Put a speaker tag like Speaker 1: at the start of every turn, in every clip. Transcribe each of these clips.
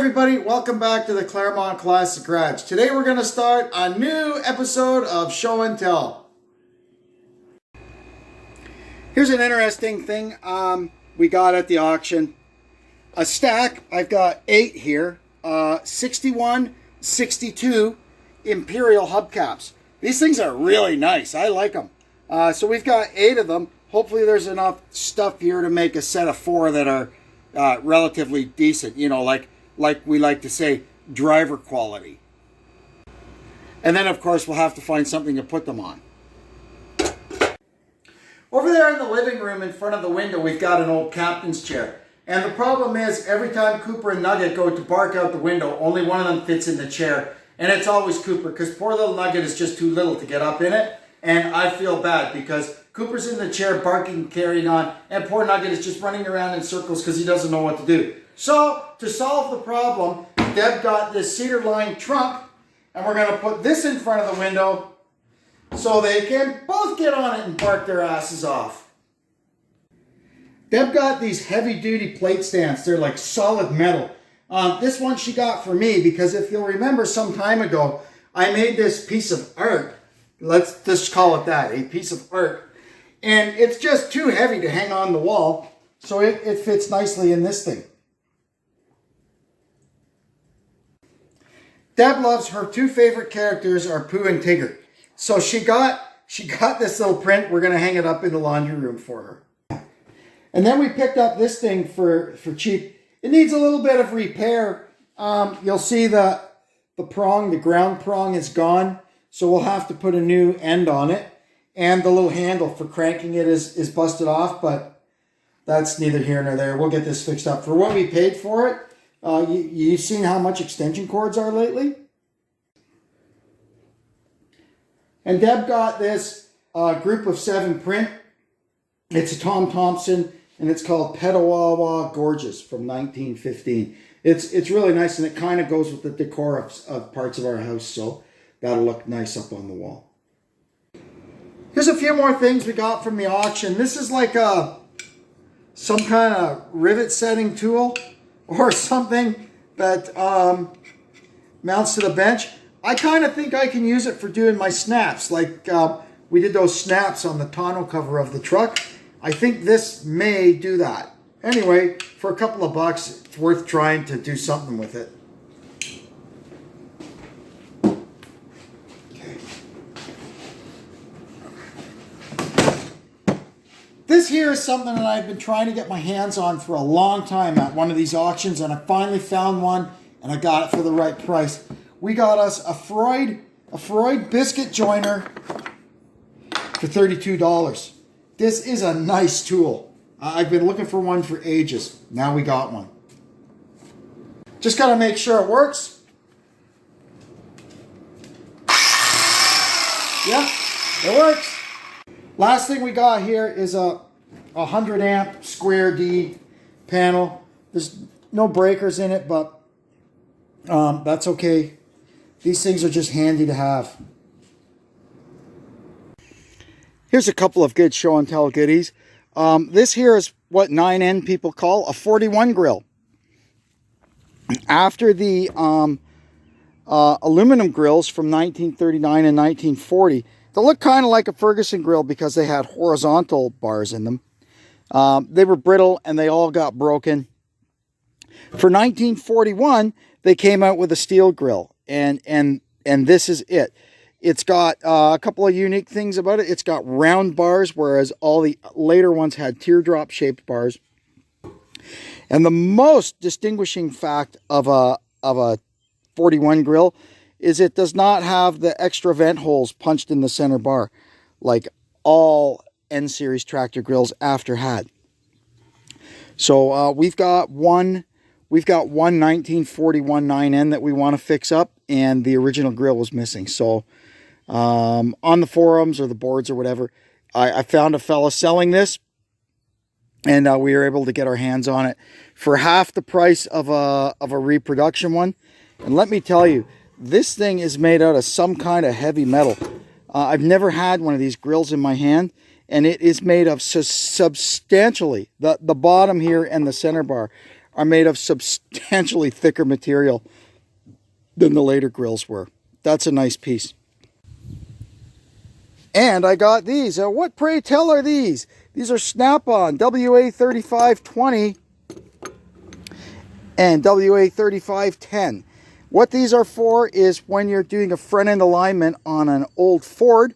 Speaker 1: everybody, welcome back to the Claremont Classic Garage. Today we're going to start a new episode of Show and Tell. Here's an interesting thing we got at the auction. A stack, I've got 8 here, 61, 62 Imperial hubcaps. These things are really nice, I like them. So we've got 8 of them. Hopefully there's enough stuff here to make a set of 4 that are relatively decent, you know, like we like to say, driver quality. And then, of course, we'll have to find something to put them on. Over there in the living room in front of the window, we've got an old captain's chair. And the problem is, every time Cooper and Nugget go to bark out the window, only one of them fits in the chair. And it's always Cooper, because poor little Nugget is just too little to get up in it. And I feel bad, because Cooper's in the chair barking, carrying on, and poor Nugget is just running around in circles because he doesn't know what to do. So, to solve the problem, Deb got this cedar-lined trunk, and we're going to put this in front of the window so they can both get on it and bark their asses off. Deb got these heavy-duty plate stands. They're like solid metal. This one she got for me because if you'll remember some time ago, I made this piece of art. Let's just call it that, a piece of art. And it's just too heavy to hang on the wall, so it fits nicely in this thing. Deb loves her 2 favorite characters are Pooh and Tigger. So she got this little print. We're going to hang it up in the laundry room for her. And then we picked up this thing for cheap. It needs a little bit of repair. You'll see the prong, the ground prong is gone. So we'll have to put a new end on it. And the little handle for cranking it is busted off. But that's neither here nor there. We'll get this fixed up. For what we paid for it, you've seen how much extension cords are lately? And Deb got this group of 7 print. It's a Tom Thompson, and it's called Petawawa Gorgeous from 1915. It's really nice, and it kind of goes with the decor of parts of our house, so that'll look nice up on the wall. Here's a few more things we got from the auction. This is like some kind of rivet setting tool or something that mounts to the bench. I kind of think I can use it for doing my snaps. Like we did those snaps on the tonneau cover of the truck. I think this may do that. Anyway, for a couple of bucks, it's worth trying to do something with it. Okay. This here is something that I've been trying to get my hands on for a long time at one of these auctions, and I finally found one, and I got it for the right price. We got us a Freud biscuit joiner for $32. This is a nice tool. I've been looking for one for ages. Now we got one. Just got to make sure it works. Yeah, it works. Last thing we got here is a 100 amp square D panel. There's no breakers in it, but that's okay. These things are just handy to have. Here's a couple of good show and tell goodies. This here is what 9N people call a 41 grill. After the aluminum grills from 1939 and 1940, they look kind of like a Ferguson grill because they had horizontal bars in them. They were brittle and they all got broken. For 1941, they came out with a steel grill. And this is it. It's got a couple of unique things about it. It's got round bars, whereas all the later ones had teardrop-shaped bars. And the most distinguishing fact of a 41 grill is it does not have the extra vent holes punched in the center bar, like all N-Series tractor grills after had. So we've got one 1941 9N that we want to fix up, and the original grill was missing. So on the forums or the boards or whatever, I found a fella selling this, and we were able to get our hands on it for half the price of a reproduction one. And let me tell you, this thing is made out of some kind of heavy metal. I've never had one of these grills in my hand, and it is made of substantially, the bottom here and the center bar are made of substantially thicker material than the later grills were. That's a nice piece. And I got these. What, pray tell, are these? These are Snap-on WA3520 and WA3510. What these are for is when you're doing a front end alignment on an old Ford.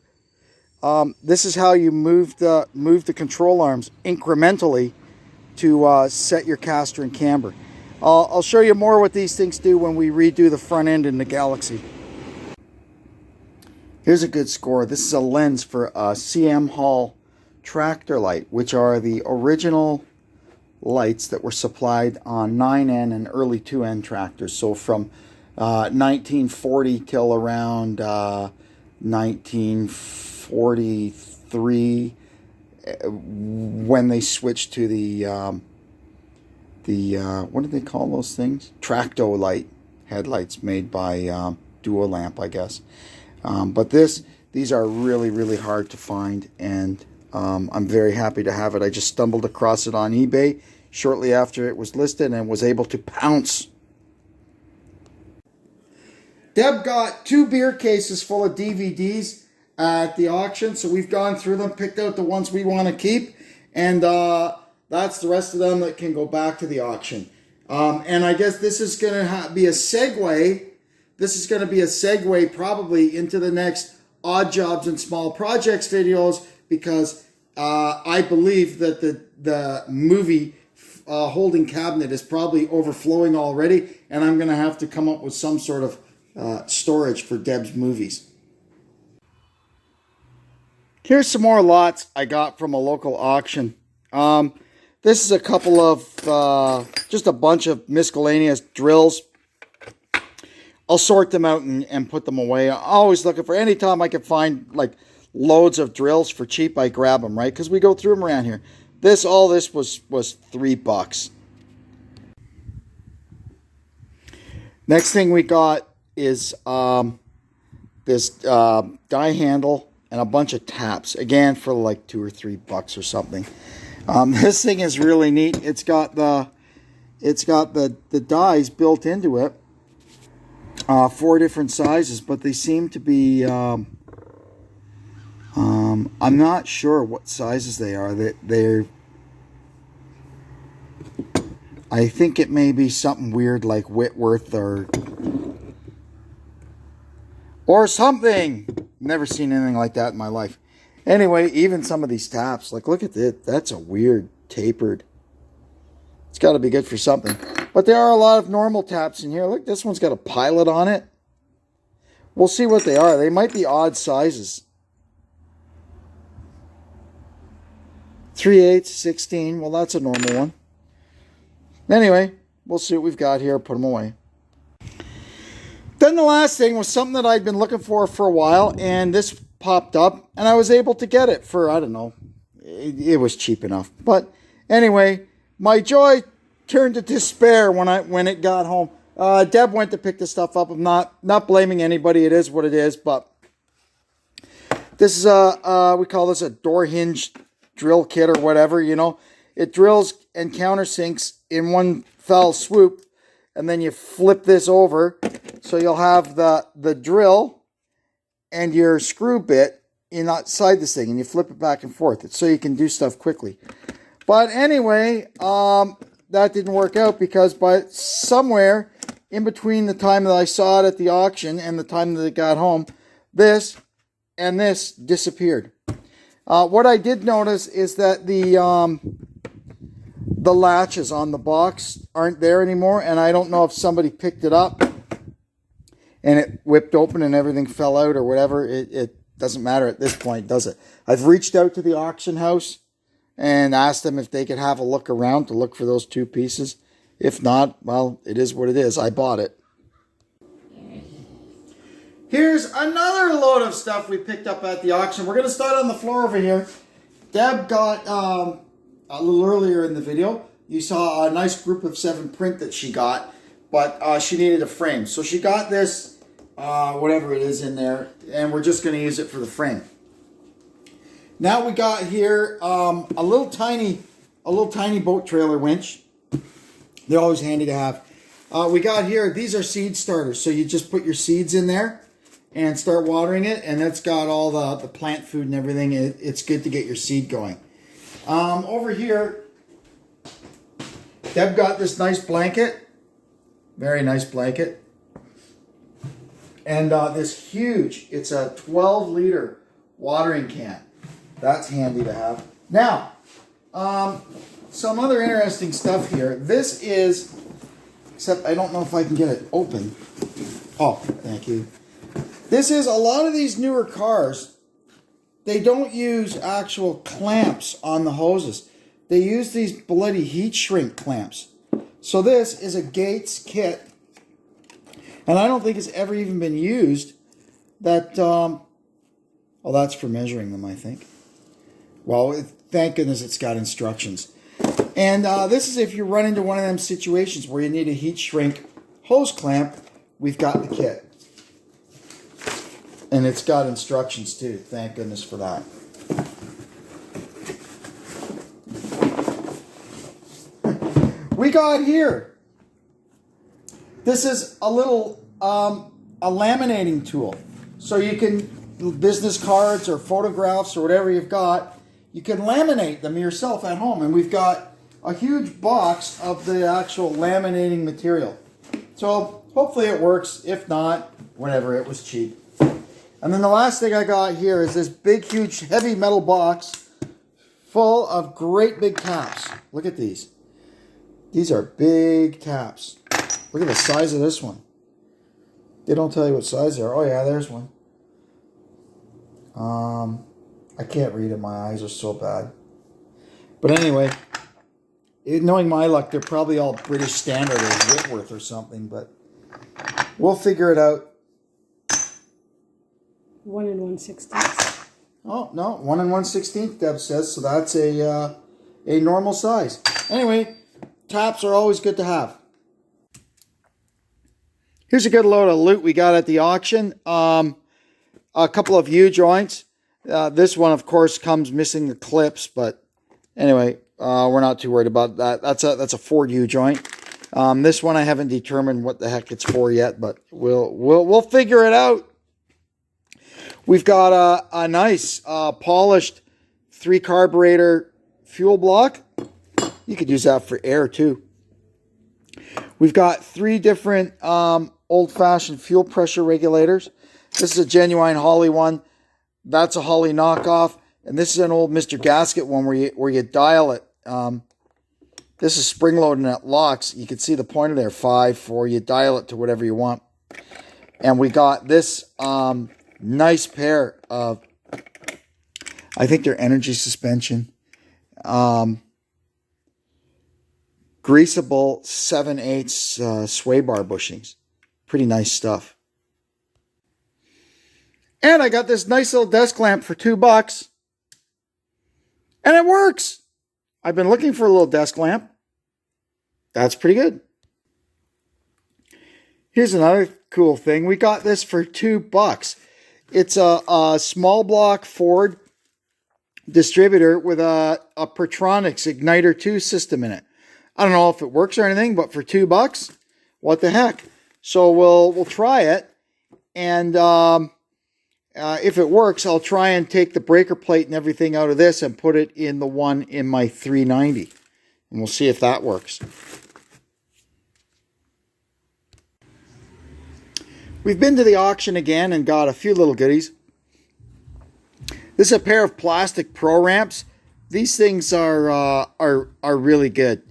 Speaker 1: This is how you move the control arms incrementally to set your caster and camber. I'll show you more what these things do when we redo the front end in the Galaxy. Here's a good score. This is a lens for a CM Hall tractor light, which are the original lights that were supplied on 9N and early 2N tractors. So from 1940 till around 1943, when they switched to the what do they call those things? Tracto light headlights made by Duolamp, I guess. But these are really, really hard to find, and I'm very happy to have it. I just stumbled across it on eBay shortly after it was listed and was able to pounce. Deb got 2 beer cases full of DVDs at the auction, so we've gone through them, picked out the ones we want to keep, and that's the rest of them that can go back to the auction. And I guess this is going to be a segue. This is going to be a segue probably into the next Odd Jobs and Small Projects videos, because I believe that the movie holding cabinet is probably overflowing already, and I'm going to have to come up with some sort of storage for Deb's movies. Here's some more lots I got from a local auction. This is a couple of, just a bunch of miscellaneous drills. I'll sort them out and put them away. I'm always looking for, any time I can find like loads of drills for cheap, I grab them, right? Because we go through them around here. All this was $3. Next thing we got is this die handle and a bunch of taps. Again, for like $2 or $3 or something. This thing is really neat. It's got the dies built into it. 4 different sizes, but they seem to be, I'm not sure what sizes they are. I think it may be something weird like Whitworth or something. Never seen anything like that in my life. Anyway, even some of these taps, like look at it. That's a weird tapered. It's got to be good for something. But there are a lot of normal taps in here. Look, this one's got a pilot on it. We'll see what they are. They might be odd sizes. 3/8, 16. Well, that's a normal one. Anyway, we'll see what we've got here. Put them away. Then the last thing was something that I'd been looking for a while, and this popped up, and I was able to get it for, I don't know, it was cheap enough. But anyway, my joy turned to despair when it got home. Deb went to pick this stuff up. I'm not blaming anybody. It is what it is. But this is we call this a door hinge drill kit or whatever. You know, it drills and countersinks in one fell swoop, and then you flip this over, so you'll have the drill and your screw bit inside this thing, and you flip it back and forth, so you can do stuff quickly. But anyway, that didn't work out, because by somewhere in between the time that I saw it at the auction and the time that it got home, this and this disappeared. What I did notice is that the latches on the box aren't there anymore, and I don't know if somebody picked it up and it whipped open and everything fell out or whatever. It doesn't matter at this point, does it? I've reached out to the auction house and asked them if they could have a look around to look for those 2 pieces. If not, well, it is what it is. I bought it. Here's another load of stuff we picked up at the auction. We're going to start on the floor over here. Deb got, a little earlier in the video, you saw a nice group of 7 print that she got, but she needed a frame. So she got this, whatever it is in there, and we're just going to use it for the frame. Now we got here a little tiny boat trailer winch. They're always handy to have. We got here, these are seed starters. So you just put your seeds in there and start watering it. And that's got all the plant food and everything. It's good to get your seed going. Over here, Deb got this nice blanket. Very nice blanket. And this huge, it's a 12-liter watering can. That's handy to have. Now, some other interesting stuff here. This is, except I don't know if I can get it open. Oh, thank you. This is, a lot of these newer cars, they don't use actual clamps on the hoses. They use these bloody heat shrink clamps. So this is a Gates kit. And I don't think it's ever even been used. That, oh, that's for measuring them, I think. Well, thank goodness it's got instructions. And this is if you run into one of them situations where you need a heat shrink hose clamp, we've got the kit. And it's got instructions too. Thank goodness for that. We got here. This is a little a laminating tool. So you can, business cards or photographs or whatever you've got, you can laminate them yourself at home. And we've got a huge box of the actual laminating material. So hopefully it works. If not, whatever, it was cheap. And then the last thing I got here is this big, huge, heavy metal box full of great big taps. Look at these. These are big taps. Look at the size of this one. They don't tell you what size they are. Oh yeah, there's one. I can't read it. My eyes are so bad. But anyway, knowing my luck, they're probably all British Standard or Whitworth or something. But we'll figure it out.
Speaker 2: 1 1/16.
Speaker 1: Oh no, 1 1/16. Deb says so. That's a normal size. Anyway, taps are always good to have. Here's a good load of loot we got at the auction. A couple of U-joints. This one, of course, comes missing the clips, but anyway, we're not too worried about that. That's a Ford U-joint. This one I haven't determined what the heck it's for yet, but we'll figure it out. We've got a nice polished 3-carburetor fuel block. You could use that for air too. We've got 3 different old-fashioned fuel pressure regulators. This is a genuine Holley one. That's a Holley knockoff. And this is an old Mr. Gasket one where you dial it. This is spring-loaded and it locks. You can see the pointer there, 5, 4. You dial it to whatever you want. And we got this nice pair of, I think they're energy suspension. Greasable 7/8 sway bar bushings. Pretty nice stuff. And I got this nice little desk lamp for $2. And it works. I've been looking for a little desk lamp. That's pretty good. Here's another cool thing. We got this for $2. It's a small block Ford distributor with a Pertronix Igniter 2 system in it. I don't know if it works or anything, but for $2, what the heck? So we'll try it, and if it works, I'll try and take the breaker plate and everything out of this and put it in the one in my 390, and we'll see if that works. We've been to the auction again and got a few little goodies. This is a pair of plastic Pro Ramps. These things are really good.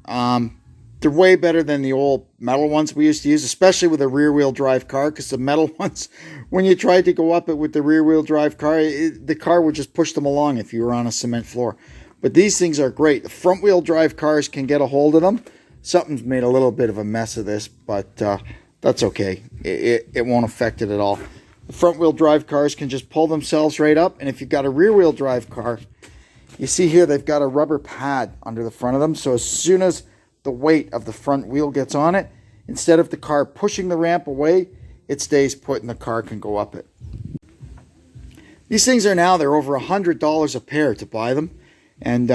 Speaker 1: They're way better than the old metal ones we used to use, especially with a rear-wheel drive car, because the metal ones, when you tried to go up it with the rear-wheel drive car, the car would just push them along if you were on a cement floor. But these things are great. The front-wheel drive cars can get a hold of them. Something's made a little bit of a mess of this, but that's okay. It won't affect it at all. The front-wheel drive cars can just pull themselves right up, and if you've got a rear-wheel drive car, you see here they've got a rubber pad under the front of them, so as soon as the weight of the front wheel gets on it, instead of the car pushing the ramp away, it stays put and the car can go up it. These things are now, they're over $100 a pair to buy them. And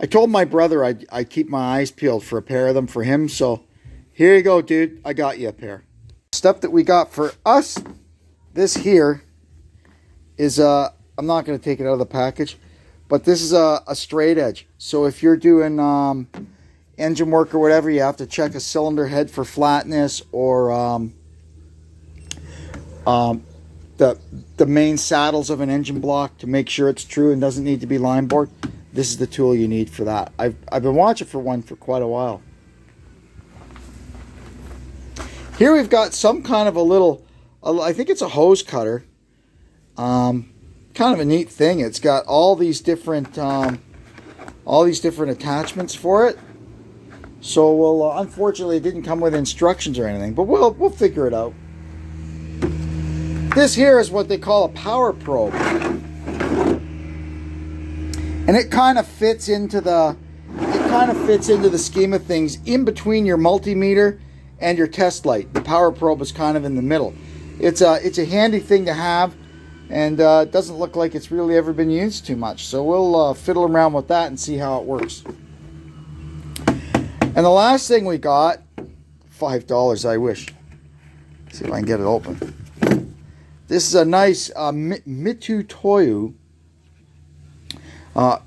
Speaker 1: I told my brother I'd keep my eyes peeled for a pair of them for him. So here you go, dude. I got you a pair. Stuff that we got for us. This here is I'm not going to take it out of the package, but this is a straight edge. So if you're doing engine work or whatever, you have to check a cylinder head for flatness, or the main saddles of an engine block to make sure it's true and doesn't need to be line bored. This is the tool you need for that. I've been watching for one for quite a while. Here we've got some kind of a little, I think it's a hose cutter. Kind of a neat thing. It's got all these different attachments for it. So we'll unfortunately it didn't come with instructions or anything, but we'll figure it out. This here is what they call a power probe, and it kind of fits into the scheme of things in between your multimeter and your test light. The power probe is kind of in the middle. It's a handy thing to have, and it doesn't look like it's really ever been used too much. So we'll fiddle around with that and see how it works. And the last thing we got, $5, I wish. See if I can get it open. This is a nice Mitutoyo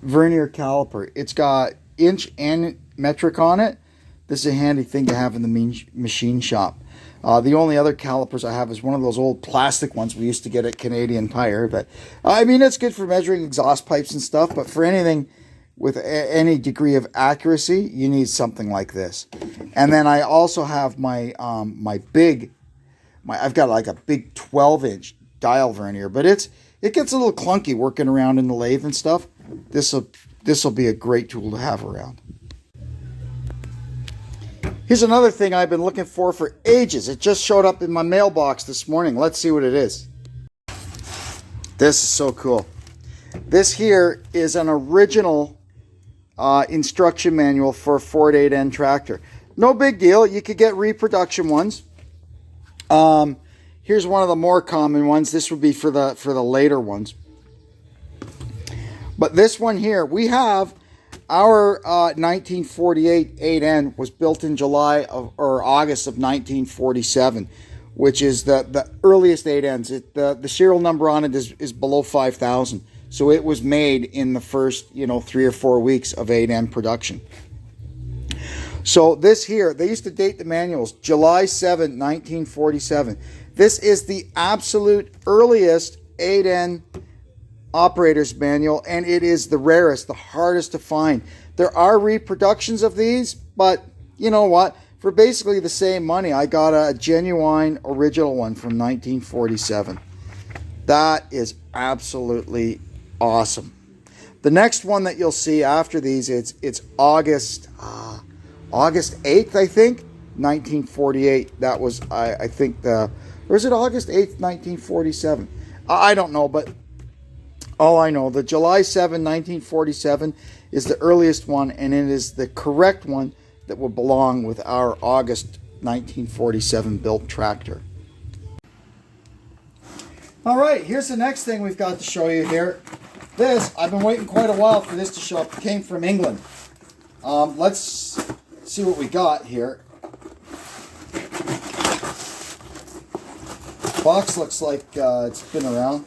Speaker 1: vernier caliper. It's got inch and metric on it. This is a handy thing to have in the machine shop. The only other calipers I have is one of those old plastic ones we used to get at Canadian Tire. But I mean, it's good for measuring exhaust pipes and stuff. But for anything with any degree of accuracy, you need something like this. And then I also have my I've got like a big 12-inch dial vernier, but it gets a little clunky working around in the lathe and stuff. This will be a great tool to have around. Here's another thing I've been looking for ages. It just showed up in my mailbox this morning. Let's see what it is. This is so cool. This here is an original instruction manual for a Ford 8N tractor. No big deal. You could get reproduction ones. Here's one of the more common ones. This would be for the later ones. But this one here, we have our 1948 8N was built in July or August of 1947, which is the earliest 8Ns. The serial number on it is below 5,000. So it was made in the first 3 or 4 weeks of 8N production. So this here, they used to date the manuals July 7, 1947. This is the absolute earliest 8N operator's manual, and it is the rarest, the hardest to find. There are reproductions of these, but you know what? For basically the same money, I got a genuine original one from 1947. That is absolutely awesome. The next one that you'll see after these, it's August 8th, I think, 1948. That was, I think, or is it August 8th, 1947? I don't know, but all I know, the July 7, 1947 is the earliest one, and it is the correct one that will belong with our August 1947 built tractor. All right, here's the next thing we've got to show you here. This, I've been waiting quite a while for this to show up. It came from England. Let's see what we got here. Box looks like it's been around.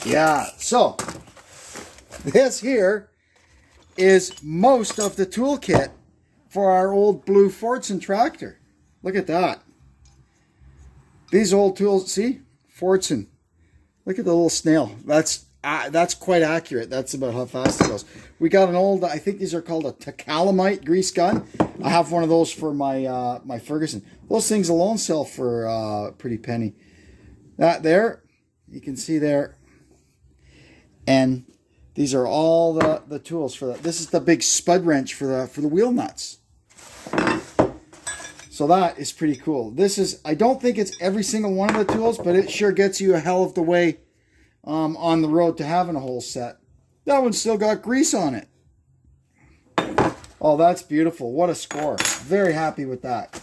Speaker 1: Yeah, so this here is most of the toolkit for our old blue Fordson tractor. Look at that. These old tools, see? Fordson. Look at the little snail. That's quite accurate. That's about how fast it goes. We got an old, I think these are called a Tacalamite grease gun. I have one of those for my my Ferguson. Those things alone sell for a pretty penny. That there, you can see there. And these are all the tools for that. This is the big spud wrench for the wheel nuts. So that is pretty cool. This is, I don't think it's every single one of the tools, but it sure gets you a hell of the way on the road to having a whole set. That one's still got grease on it. Oh, that's beautiful. What a score. Very happy with that.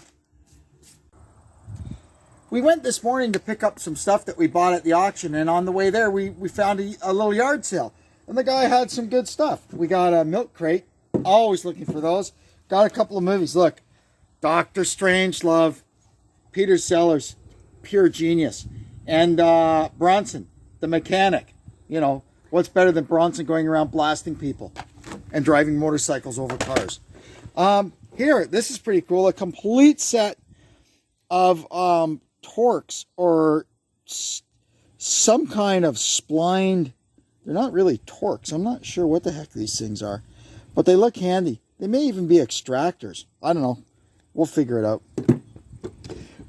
Speaker 1: we went this morning to pick up some stuff that we bought at the auction, and on the way there, we found a little yard sale. And the guy had some good stuff. We got a milk crate. Always looking for those. Got a couple of movies. Look, Doctor Strangelove, Peter Sellers, pure genius. And Bronson, the mechanic. You know, what's better than Bronson going around blasting people and driving motorcycles over cars? Here, this is pretty cool. A complete set of Torx or some kind of splined. They're not really Torx. I'm not sure what the heck these things are, but they look handy. They may even be extractors. I don't know. We'll figure it out.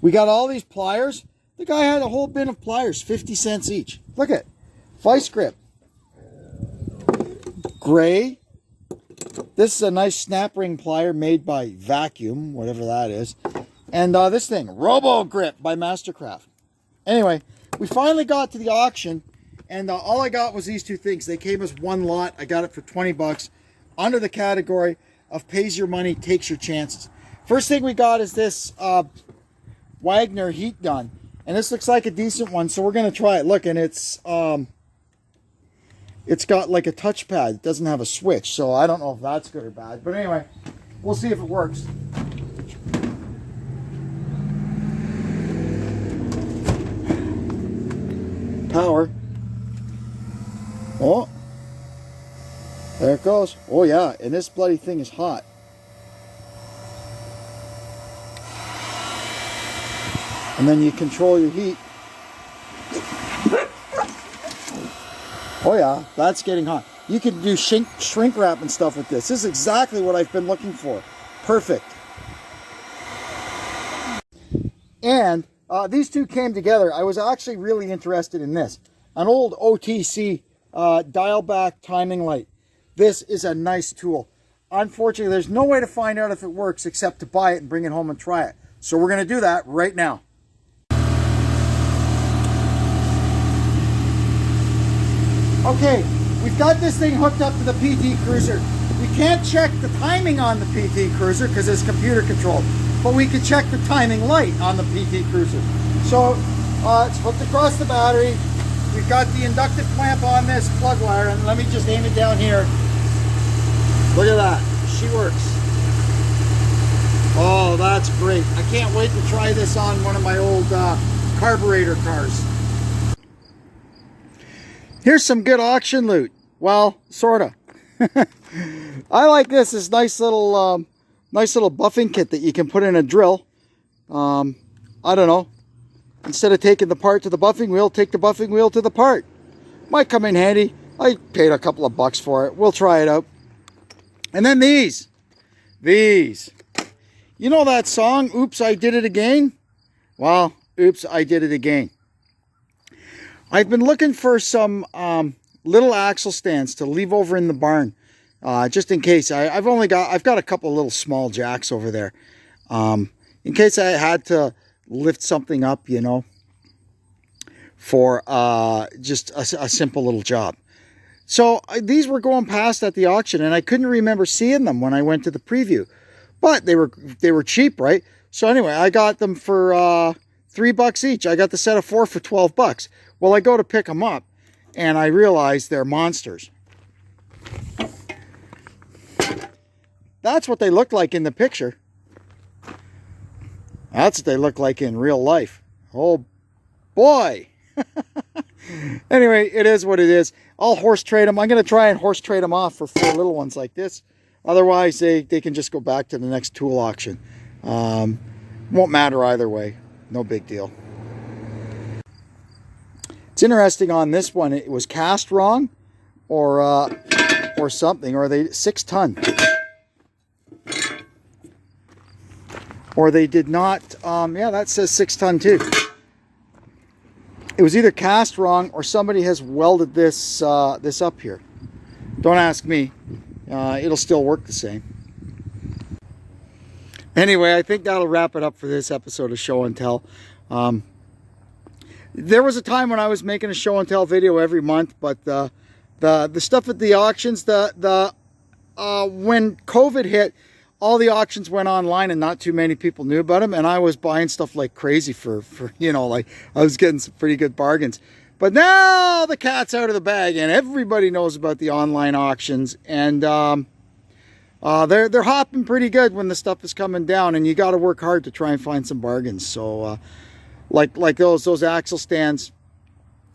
Speaker 1: We got all these pliers. The guy had a whole bin of pliers, 50 cents each. Look at it. Vice grip. Gray. This is a nice snap ring plier made by Vacuum, whatever that is. And this thing, Robo Grip by Mastercraft. Anyway, we finally got to the auction, and all I got was these two things. They came as one lot. I got it for 20 bucks under the category of pays your money, takes your chances. First thing we got is this Wagner heat gun. And this looks like a decent one, so we're going to try it. Look, and it's got like a touchpad. It doesn't have a switch, so I don't know if that's good or bad. But anyway, we'll see if it works. Power. Oh, there it goes. Oh yeah, and this bloody thing is hot. And then you control your heat. Oh yeah, that's getting hot. You can do shrink wrap and stuff with this. This is exactly what I've been looking for. Perfect. And these two came together. I was actually really interested in this. An old OTC dial back timing light. This is a nice tool. Unfortunately, there's no way to find out if it works except to buy it and bring it home and try it. So we're going to do that right now. Okay, we've got this thing hooked up to the PT Cruiser. We can't check the timing on the PT Cruiser because it's computer controlled, but we can check the timing light on the PT Cruiser. So it's hooked across the battery. We've got the inductive clamp on this plug wire, and let me just aim it down here. Look at that, she works. Oh, that's great. I can't wait to try this on one of my old carburetor cars. Here's some good auction loot. Well, sorta. I like this. This nice little buffing kit that you can put in a drill. I don't know. Instead of taking the part to the buffing wheel, take the buffing wheel to the part. Might come in handy. I paid a couple of bucks for it. We'll try it out. And then these. You know that song, Oops, I Did It Again? Well, oops, I did it again. I've been looking for some little axle stands to leave over in the barn, just in case. I've got a couple of little small jacks over there, in case I had to lift something up, you know, for just a simple little job. So these were going past at the auction, and I couldn't remember seeing them when I went to the preview, but they were cheap, right? So anyway, I got them for $3 each. I got the set of 4 for 12 bucks. Well, I go to pick them up, and I realize they're monsters. That's what they look like in the picture. That's what they look like in real life. Oh, boy. Anyway, it is what it is. I'll horse trade them. I'm going to try and horse trade them off for 4 little ones like this. Otherwise, they can just go back to the next tool auction. Won't matter either way. No big deal. It's interesting on this one, it was cast wrong or something, or they 6 ton. Or they did not, yeah, that says 6 ton too. It was either cast wrong or somebody has welded this this up here. Don't ask me. It'll still work the same. Anyway, I think that'll wrap it up for this episode of Show and Tell. There was a time when I was making a show and tell video every month, but the stuff at the auctions, when COVID hit, all the auctions went online and not too many people knew about them. And I was buying stuff like crazy for like I was getting some pretty good bargains. But now the cat's out of the bag and everybody knows about the online auctions. And they're hopping pretty good when the stuff is coming down. And you got to work hard to try and find some bargains. So like those axle stands,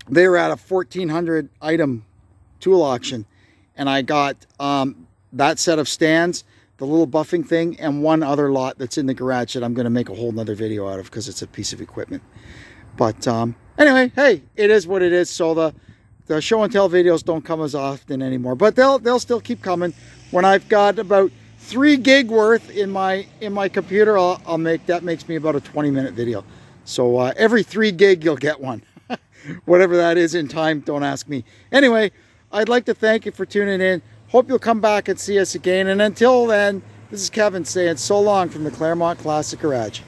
Speaker 1: they were at a 1,400 item tool auction. And I got that set of stands, the little buffing thing, and one other lot that's in the garage that I'm going to make a whole nother video out of because it's a piece of equipment. But anyway, hey, it is what it is. So the show and tell videos don't come as often anymore, but they'll still keep coming. When I've got about 3 gig worth in my computer, I'll make that makes me about a 20-minute video. So every 3 gig you'll get one, whatever that is in time. Don't ask me. Anyway, I'd like to thank you for tuning in. Hope you'll come back and see us again. And until then, this is Kevin saying so long from the Claremont Classic Garage.